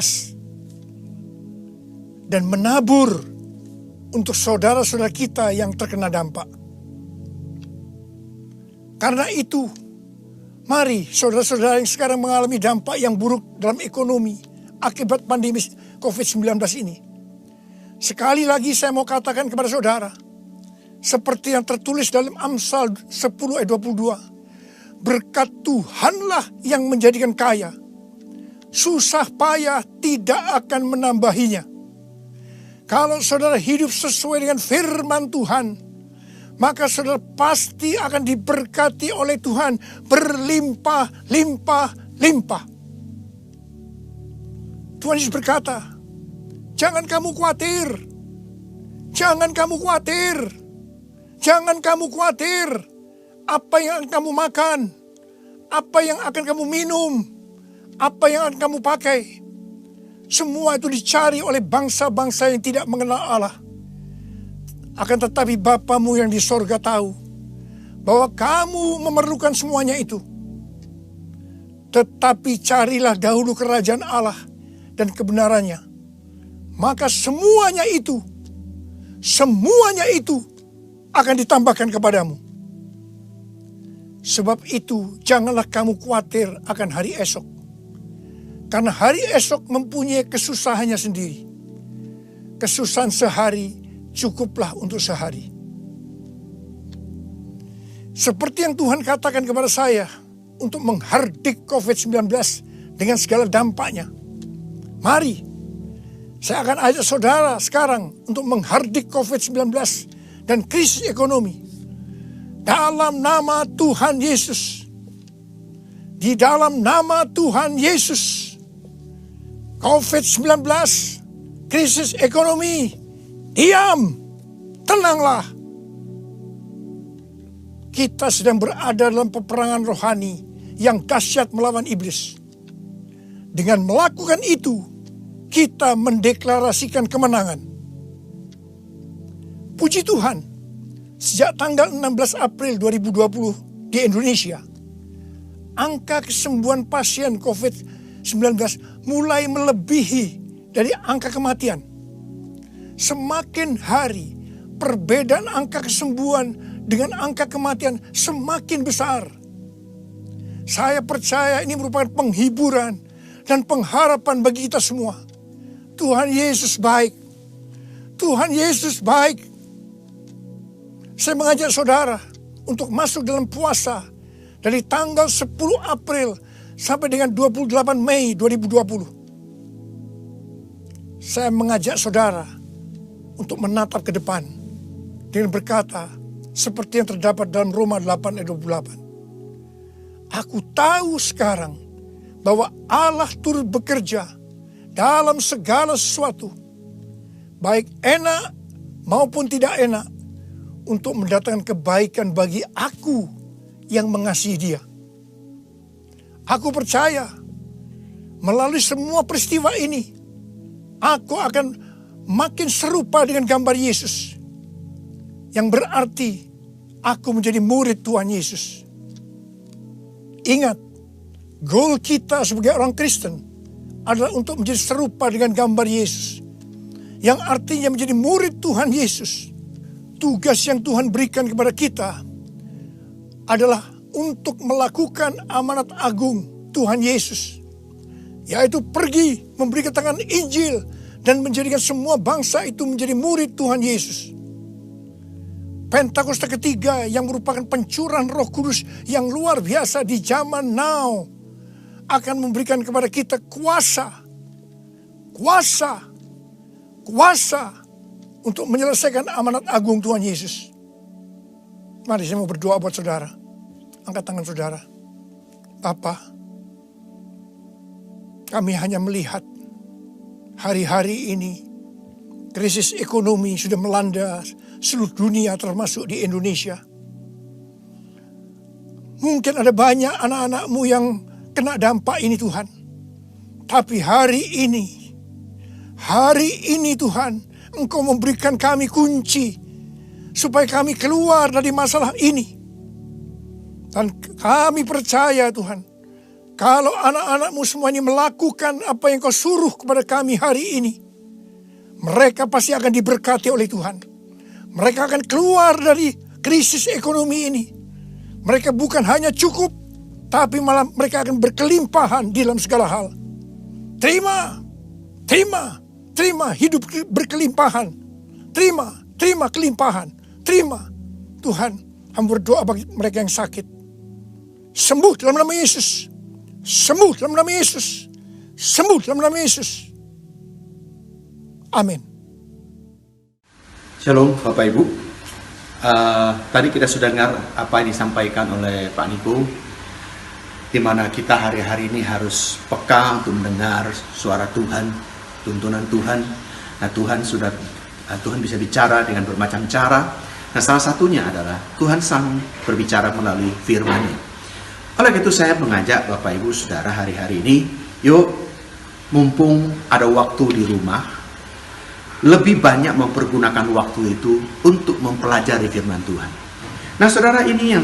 dan menabur untuk saudara-saudara kita yang terkena dampak. Karena itu, mari saudara-saudara yang sekarang mengalami dampak yang buruk dalam ekonomi akibat pandemi COVID-19 ini. Sekali lagi saya mau katakan kepada saudara, seperti yang tertulis dalam Amsal 10 ayat 22. Berkat Tuhanlah yang menjadikan kaya. Susah payah tidak akan menambahinya. Kalau saudara hidup sesuai dengan firman Tuhan, maka saudara pasti akan diberkati oleh Tuhan berlimpah, limpah, limpah. Tuhan Yesus berkata, jangan kamu khawatir. Jangan kamu khawatir. Jangan kamu khawatir. Apa yang akan kamu makan? Apa yang akan kamu minum? Apa yang akan kamu pakai? Semua itu dicari oleh bangsa-bangsa yang tidak mengenal Allah. Akan tetapi Bapamu yang di sorga tahu bahwa kamu memerlukan semuanya itu. Tetapi carilah dahulu kerajaan Allah dan kebenarannya. Maka semuanya itu akan ditambahkan kepadamu. Sebab itu janganlah kamu khawatir akan hari esok. Karena hari esok mempunyai kesusahannya sendiri. Kesusahan sehari cukuplah untuk sehari. Seperti yang Tuhan katakan kepada saya untuk menghardik COVID-19 dengan segala dampaknya. Mari, saya akan ajak saudara sekarang untuk menghardik COVID-19 dan krisis ekonomi. Dalam nama Tuhan Yesus. Di dalam nama Tuhan Yesus. COVID-19, krisis ekonomi, diam, tenanglah. Kita sedang berada dalam peperangan rohani yang dahsyat melawan iblis. Dengan melakukan itu, kita mendeklarasikan kemenangan. Puji Tuhan, sejak tanggal 16 April 2020 di Indonesia, angka kesembuhan pasien COVID-19 mulai melebihi dari angka kematian. Semakin hari, perbedaan angka kesembuhan dengan angka kematian semakin besar. Saya percaya ini merupakan penghiburan dan pengharapan bagi kita semua. Tuhan Yesus baik. Tuhan Yesus baik. Saya mengajak saudara untuk masuk dalam puasa dari tanggal 10 April sampai dengan 28 Mei 2020. Saya mengajak saudara untuk menatap ke depan dengan berkata seperti yang terdapat dalam Roma 8 ayat 28. Aku tahu sekarang bahwa Allah turut bekerja dalam segala sesuatu, baik enak maupun tidak enak, untuk mendatangkan kebaikan bagi aku yang mengasihi Dia. Aku percaya melalui semua peristiwa ini, aku akan makin serupa dengan gambar Yesus. Yang berarti aku menjadi murid Tuhan Yesus. Ingat, goal kita sebagai orang Kristen adalah untuk menjadi serupa dengan gambar Yesus. Yang artinya menjadi murid Tuhan Yesus. Tugas yang Tuhan berikan kepada kita adalah untuk melakukan amanat agung Tuhan Yesus, yaitu pergi memberi keterangan Injil dan menjadikan semua bangsa itu menjadi murid Tuhan Yesus. Pentakosta ketiga yang merupakan pencurahan Roh Kudus yang luar biasa di zaman now akan memberikan kepada kita kuasa untuk menyelesaikan amanat agung Tuhan Yesus. Mari saya mau berdoa buat saudara. Angkat tangan saudara. Bapa, kami hanya melihat hari-hari ini krisis ekonomi sudah melanda seluruh dunia termasuk di Indonesia. Mungkin ada banyak anak-anak-Mu yang kena dampak ini Tuhan. Tapi hari ini Tuhan, Engkau memberikan kami kunci supaya kami keluar dari masalah ini. Dan kami percaya Tuhan, kalau anak-anak-Mu semua ini melakukan apa yang Kau suruh kepada kami hari ini, mereka pasti akan diberkati oleh Tuhan. Mereka akan keluar dari krisis ekonomi ini. Mereka bukan hanya cukup, tapi malah mereka akan berkelimpahan di dalam segala hal. Terima hidup berkelimpahan. Terima kelimpahan. Terima. Tuhan, hamba berdoa bagi mereka yang sakit. Sembuh dalam nama Yesus. Sembuh dalam nama Yesus. Sembuh dalam nama Yesus. Amin. Shalom Bapak Ibu. Tadi kita sudah dengar apa yang disampaikan oleh Pak Niko, di mana kita hari-hari ini harus peka untuk mendengar suara Tuhan, tuntunan Tuhan. Nah, Tuhan bisa bicara dengan bermacam cara. Nah, salah satunya adalah Tuhan sang berbicara melalui firman-Nya. Oleh itu saya mengajak Bapak Ibu Saudara hari-hari ini, yuk mumpung ada waktu di rumah, lebih banyak mempergunakan waktu itu untuk mempelajari firman Tuhan. Nah saudara, ini yang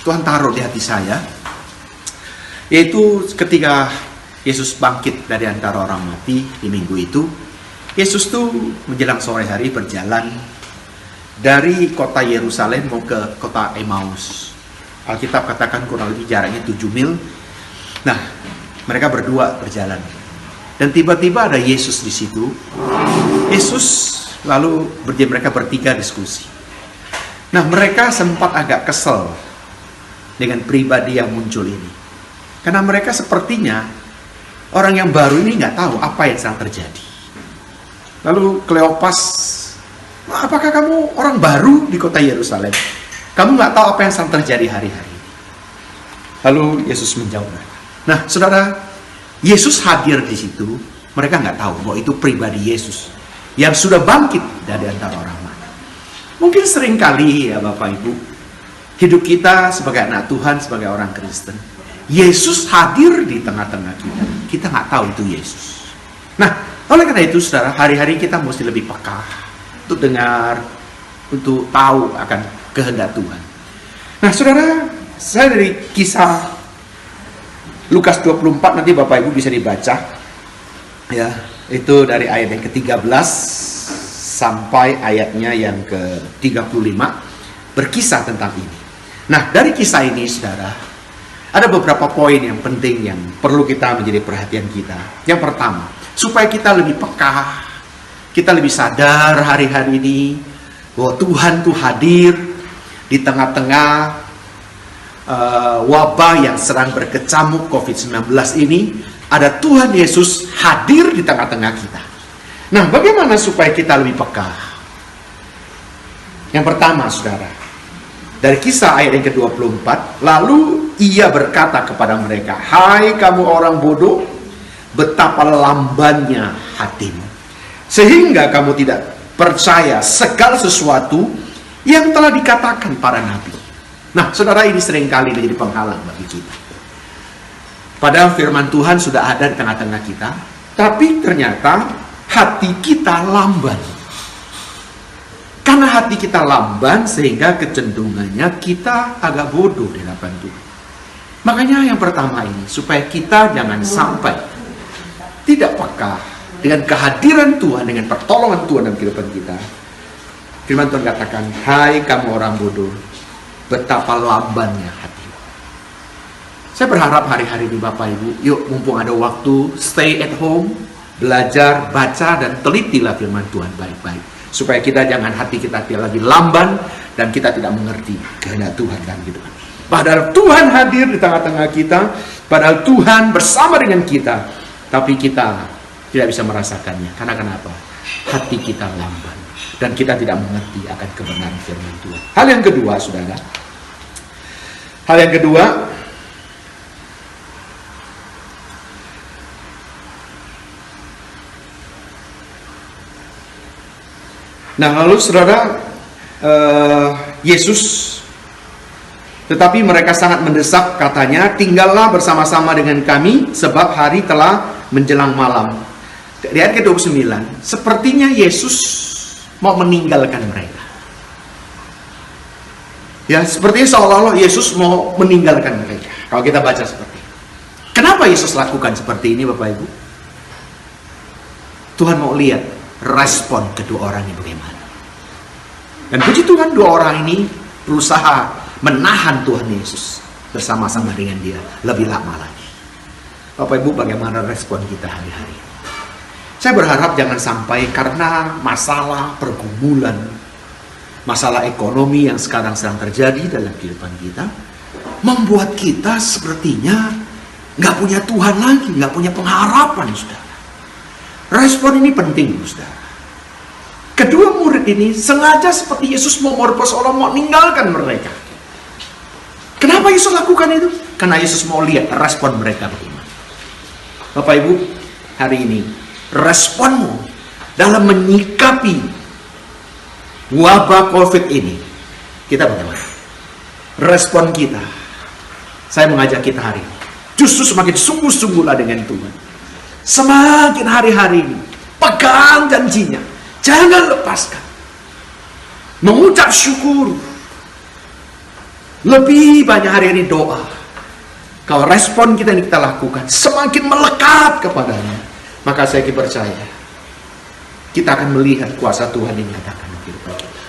Tuhan taruh di hati saya, yaitu ketika Yesus bangkit dari antara orang mati di minggu itu, Yesus tuh menjelang sore hari berjalan dari kota Yerusalem mau ke kota Emmaus. Alkitab katakan kurang lebih jaraknya 7 mil. Nah, mereka berdua berjalan. Dan tiba-tiba ada Yesus di situ. Yesus lalu mereka bertiga diskusi. Nah, mereka sempat agak kesel dengan pribadi yang muncul ini. Karena mereka sepertinya orang yang baru ini nggak tahu apa yang sedang terjadi. Lalu Kleopas, apakah kamu orang baru di kota Yerusalem? Kamu nggak tahu apa yang sedang terjadi hari-hari ini? Lalu Yesus menjawab. Nah, saudara, Yesus hadir di situ. Mereka nggak tahu bahwa itu pribadi Yesus yang sudah bangkit dari antara orang mati. Mungkin seringkali ya Bapak Ibu, hidup kita sebagai anak Tuhan, sebagai orang Kristen, Yesus hadir di tengah-tengah kita. Kita nggak tahu itu Yesus. Nah, oleh karena itu saudara, hari-hari kita mesti lebih peka untuk dengar, untuk tahu akan kehendak Tuhan. Nah saudara, saya dari kisah Lukas 24 nanti Bapak Ibu bisa dibaca. Ya, itu dari ayat yang ke-13 sampai ayatnya yang ke-35 berkisah tentang ini. Nah, dari kisah ini saudara, ada beberapa poin yang penting yang perlu kita menjadi perhatian kita. Yang pertama, supaya kita lebih peka, kita lebih sadar hari-hari ini bahwa Tuhan tuh hadir di tengah-tengah wabah yang sedang berkecamuk COVID-19 ini. Ada Tuhan Yesus hadir di tengah-tengah kita. Nah, bagaimana supaya kita lebih peka? Yang pertama, saudara, dari kisah ayat yang ke-24, lalu ia berkata kepada mereka, "Hai kamu orang bodoh, betapa lambannya hatimu, sehingga kamu tidak percaya segala sesuatu yang telah dikatakan para nabi." Nah, saudara, ini seringkali menjadi penghalang bagi kita. Padahal firman Tuhan sudah ada di tengah-tengah kita, tapi ternyata hati kita lamban. Karena hati kita lamban, sehingga kecenderungannya kita agak bodoh di hadapan Tuhan. Makanya yang pertama ini, supaya kita jangan sampai tidak peka dengan kehadiran Tuhan, dengan pertolongan Tuhan dalam kehidupan kita. Firman Tuhan katakan, "Hai kamu orang bodoh, betapa lambannya hati." Saya berharap hari-hari ini Bapak Ibu, yuk mumpung ada waktu, stay at home, belajar, baca, dan telitilah firman Tuhan baik-baik. Supaya kita jangan hati kita tidak lagi lamban, dan kita tidak mengerti kehendak Tuhan dalam hidup. Padahal Tuhan hadir di tengah-tengah kita, padahal Tuhan bersama dengan kita, tapi kita tidak bisa merasakannya. Karena kenapa? Hati kita lamban, dan kita tidak mengerti akan kebenaran firman Tuhan. Hal yang kedua, saudara. Hal yang kedua, nah lalu saudara, Yesus, tetapi mereka sangat mendesak, katanya, "Tinggallah bersama-sama dengan kami, sebab hari telah menjelang malam." Di ayat ke-29, sepertinya Yesus mau meninggalkan mereka. Ya, sepertinya seolah-olah Yesus mau meninggalkan mereka. Kalau kita baca seperti itu. Kenapa Yesus lakukan seperti ini, Bapak Ibu? Tuhan mau lihat respon kedua orang ini bagaimana. Dan puji Tuhan, dua orang ini berusaha menahan Tuhan Yesus bersama-sama dengan dia lebih lama lagi. Bapak Ibu, bagaimana respon kita hari-hari? Saya berharap jangan sampai karena masalah pergumulan, masalah ekonomi yang sekarang sedang terjadi dalam kehidupan kita, membuat kita sepertinya nggak punya Tuhan lagi, nggak punya pengharapan, saudara. Respon ini penting, saudara. Kedua murid ini sengaja seperti Yesus mau seolah mau meninggalkan mereka. Kenapa Yesus lakukan itu? Karena Yesus mau lihat respon mereka bagaimana. Bapak Ibu, hari ini responmu dalam menyikapi wabah COVID ini, kita bagaimana? Respon kita, saya mengajak kita hari ini, justru semakin sungguh-sungguhlah dengan Tuhan. Semakin hari-hari ini, pegang janjinya. Jangan lepaskan. Mengucap syukur. Lebih banyak hari ini doa. Kalau respon kita yang kita lakukan semakin melekat kepadanya, maka saya percaya kita akan melihat kuasa Tuhan yang nyatakan di kehidupan kita.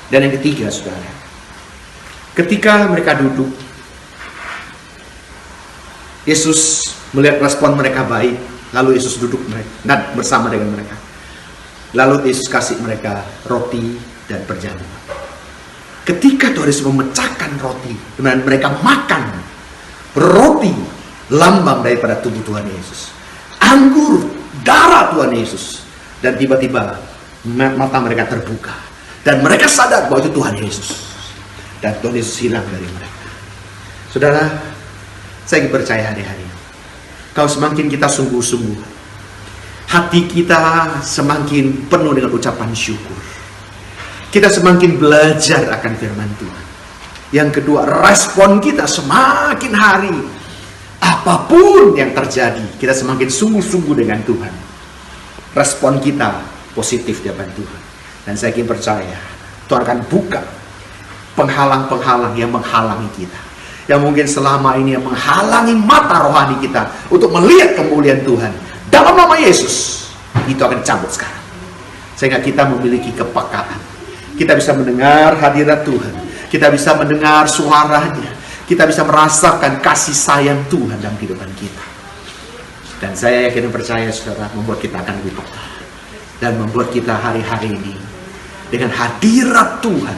Dan yang ketiga, saudara, Ketika mereka duduk, Yesus melihat respon mereka baik, lalu Yesus duduk bersama dengan mereka. Lalu Yesus kasih mereka roti dan perjamuan. Ketika Tuhan Yesus memecahkan roti dan mereka makan roti, lambang daripada tubuh Tuhan Yesus, anggur, darah Tuhan Yesus, dan tiba-tiba mata mereka terbuka dan mereka sadar bahwa itu Tuhan Yesus, dan Tuhan Yesus hilang dari mereka. Saudara, saya percaya hari-hari kalau semakin kita sungguh-sungguh, hati kita semakin penuh dengan ucapan syukur, kita semakin belajar akan firman Tuhan. Yang kedua, respon kita semakin hari, apapun yang terjadi, kita semakin sungguh-sungguh dengan Tuhan. Respon kita positif di hadapan Tuhan. Dan saya ingin percaya, Tuhan akan buka penghalang-penghalang yang menghalangi kita, yang mungkin selama ini yang menghalangi mata rohani kita untuk melihat kemuliaan Tuhan. Dalam nama Yesus, itu akan dicabut sekarang. Sehingga kita memiliki kepekaan. Kita bisa mendengar hadirat Tuhan. Kita bisa mendengar suaranya. Kita bisa merasakan kasih sayang Tuhan dalam kehidupan kita. Dan saya yakin dan percaya, saudara, membuat kita akan lebih peka. Dan membuat kita hari-hari ini dengan hadirat Tuhan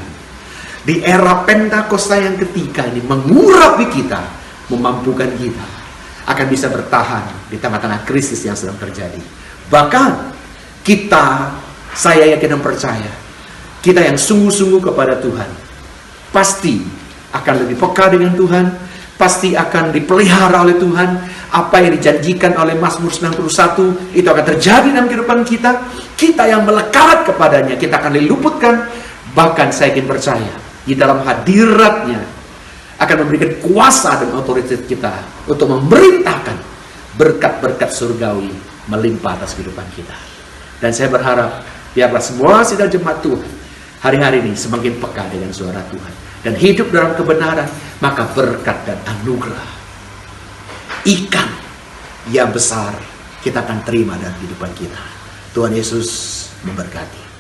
di era Pentakosta yang ketiga ini mengurapi kita, memampukan kita akan bisa bertahan di tengah-tengah krisis yang sedang terjadi. Bahkan kita, saya yakin dan percaya, kita yang sungguh-sungguh kepada Tuhan pasti akan lebih peka dengan Tuhan, pasti akan dipelihara oleh Tuhan. Apa yang dijanjikan oleh Mazmur 91 itu akan terjadi dalam kehidupan kita. Kita yang melekat kepadanya, kita akan diluputkan. Bahkan saya yakin percaya, di dalam hadiratnya akan memberikan kuasa dan otoritas kita untuk memerintahkan berkat-berkat surgawi melimpah atas kehidupan kita. Dan saya berharap biarlah semua sidang jemaat Tuhan hari-hari ini semakin peka dengan suara Tuhan dan hidup dalam kebenaran, maka berkat dan anugerah ikan yang besar kita akan terima dalam kehidupan kita. Tuhan Yesus memberkati.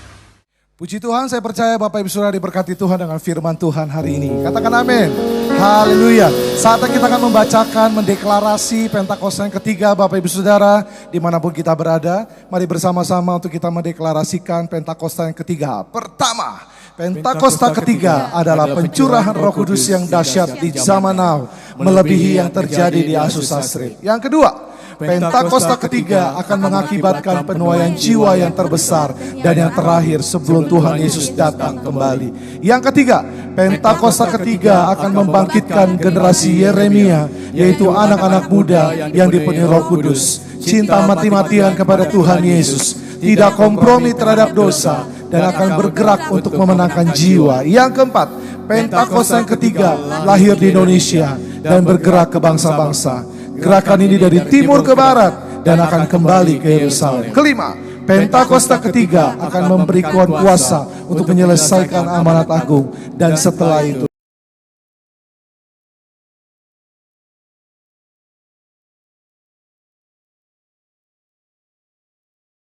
Puji Tuhan, saya percaya Bapak Ibu Saudara diberkati Tuhan dengan firman Tuhan hari ini. Katakan amin. Haleluya. Saatnya kita akan membacakan, mendeklarasi Pentakosta yang ketiga Bapak Ibu Saudara dimanapun kita berada. Mari bersama-sama untuk kita mendeklarasikan Pentakosta yang ketiga. Pertama, Pentakosta ketiga adalah pencurahan Roh Kudus yang dahsyat di zaman now, melebihi yang terjadi di Azusa Street. Yang kedua, Pentakosta ketiga akan mengakibatkan penuaian jiwa yang terbesar dan yang terakhir sebelum Tuhan Yesus datang kembali. Yang ketiga, Pentakosta ketiga akan membangkitkan generasi Yeremia, yaitu anak-anak muda yang dipenuhi Roh Kudus, cinta mati-matian kepada Tuhan Yesus, tidak kompromi terhadap dosa, dan akan bergerak untuk memenangkan jiwa. Yang keempat, Pentakosta yang ketiga lahir di Indonesia dan bergerak ke bangsa-bangsa. Gerakan ini dari timur ke barat dan akan kembali ke Yerusalem. Kelima, Pentakosta ketiga akan memberi kuasa untuk menyelesaikan amanat agung, dan setelah itu